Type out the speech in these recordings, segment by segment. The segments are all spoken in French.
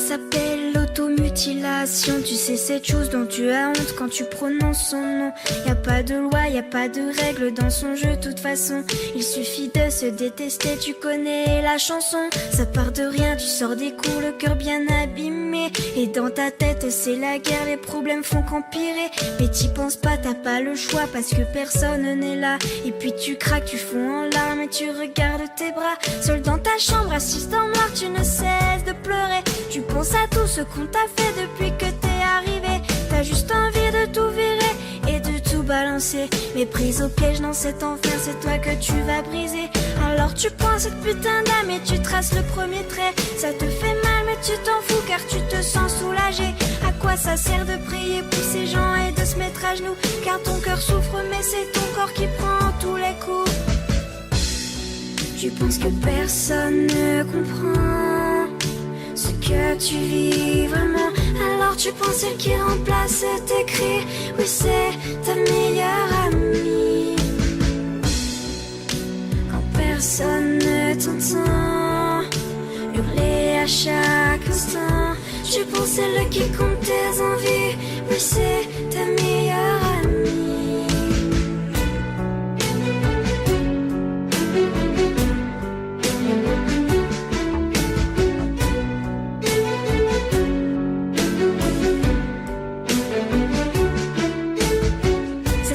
s'appelle l'automutilation. Tu sais cette chose dont tu as honte quand tu prononces son nom. Y a pas de loi, y a pas de règles dans son jeu, de toute façon. Il suffit de se détester, tu connais la chanson. Ça part de rien, tu sors des cours, le cœur bien abîmé. Et dans ta tête c'est la guerre, les problèmes font qu'empirer. Mais t'y penses pas, t'as pas le choix parce que personne n'est là. Et puis tu craques, tu fonds en larmes et tu regardes tes bras. Seul dans ta chambre, assise dans le noir, tu ne cesses de pleurer. Tu penses à tout ce qu'on t'a fait depuis que t'es arrivé. T'as juste envie de tout virer et de tout balancer. Mais prise au piège dans cet enfer, c'est toi que tu vas briser. Alors tu prends cette putain d'âme et tu traces le premier trait. Ça te fait mal mais tu t'en fous car tu te sens soulagé. À quoi ça sert de prier pour ces gens et de se mettre à genoux? Car ton cœur souffre mais c'est ton corps qui prend tous les coups. Tu penses que personne ne comprend ce que tu vis vraiment. Alors tu penses celle qui remplace tes cris. Oui, c'est ta meilleure amie. Quand personne ne t'entend hurler à chaque instant, tu penses celle qui compte tes envies. Oui, c'est ta meilleure amie.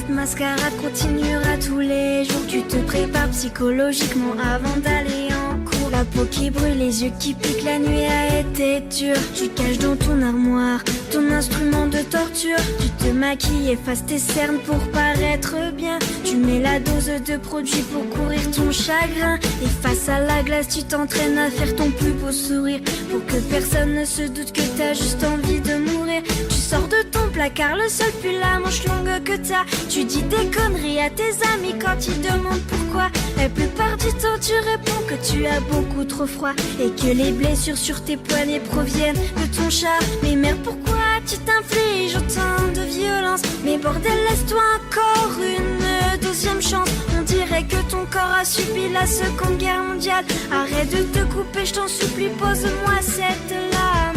Mascarade continuera tous les jours. Tu te prépares psychologiquement avant d'aller en cours. La peau qui brûle, les yeux qui piquent, la nuit a été dure. Tu caches dans ton armoire ton instrument de torture. Tu te maquilles, effaces tes cernes pour paraître bien. Tu mets la dose de produit pour courir ton chagrin. Et face à la glace, tu t'entraînes à faire ton plus beau sourire. Pour que personne ne se doute que t'as juste envie de mourir. Tu sors de ton placard, le seul puis la manche longue que t'as. Tu dis des conneries à tes amis quand ils demandent pourquoi. La plupart du temps tu réponds que tu as beaucoup trop froid. Et que les blessures sur tes poignets proviennent de ton chat. Mais merde, pourquoi tu t'infliges autant de violence? Mais bordel, laisse-toi encore une deuxième chance. On dirait que ton corps a subi la Seconde Guerre mondiale. Arrête de te couper, je t'en supplie, pose-moi cette lame.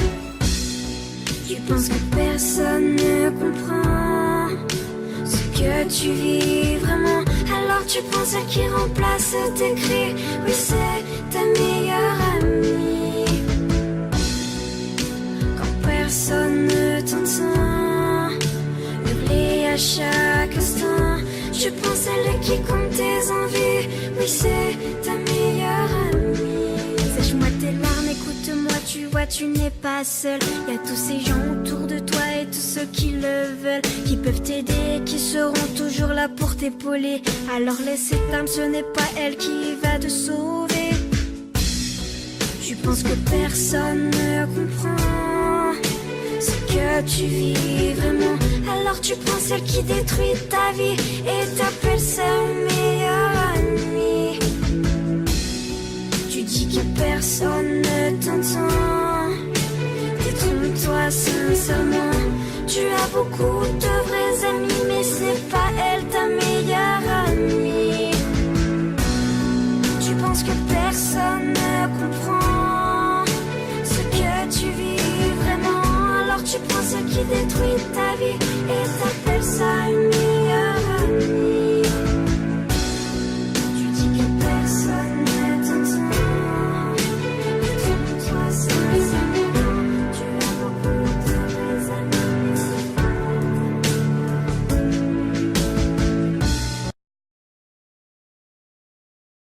Tu penses que personne ne comprend ce que tu vis vraiment. Alors tu penses à qui remplace tes cris. Oui, c'est ta meilleure amie. Quand personne ne t'entend hurler à chaque instant, tu penses à elle qui compte tes envies. Oui, c'est ta meilleure amie. Sèche-moi tes larmes, écoute-moi, tu vois, tu n'es pas seul. Y a tous ces gens autour de toi et tous ceux qui le veulent, qui peuvent t'aider, qui seront toujours là pour t'épauler. Alors laisse cette âme, ce n'est pas elle qui va te sauver. Tu penses que personne ne comprend ce que tu vis vraiment. Alors tu prends celle qui détruit ta vie et t'appelles sa meilleure amie. Tu dis que personne ne t'entend. Détrompe-toi sincèrement. Tu as beaucoup de vrais amis, mais c'est pas elle ta meilleure amie. Tu penses que personne ne comprend ce que tu vis vraiment. Alors tu prends ce qui détruit ta vie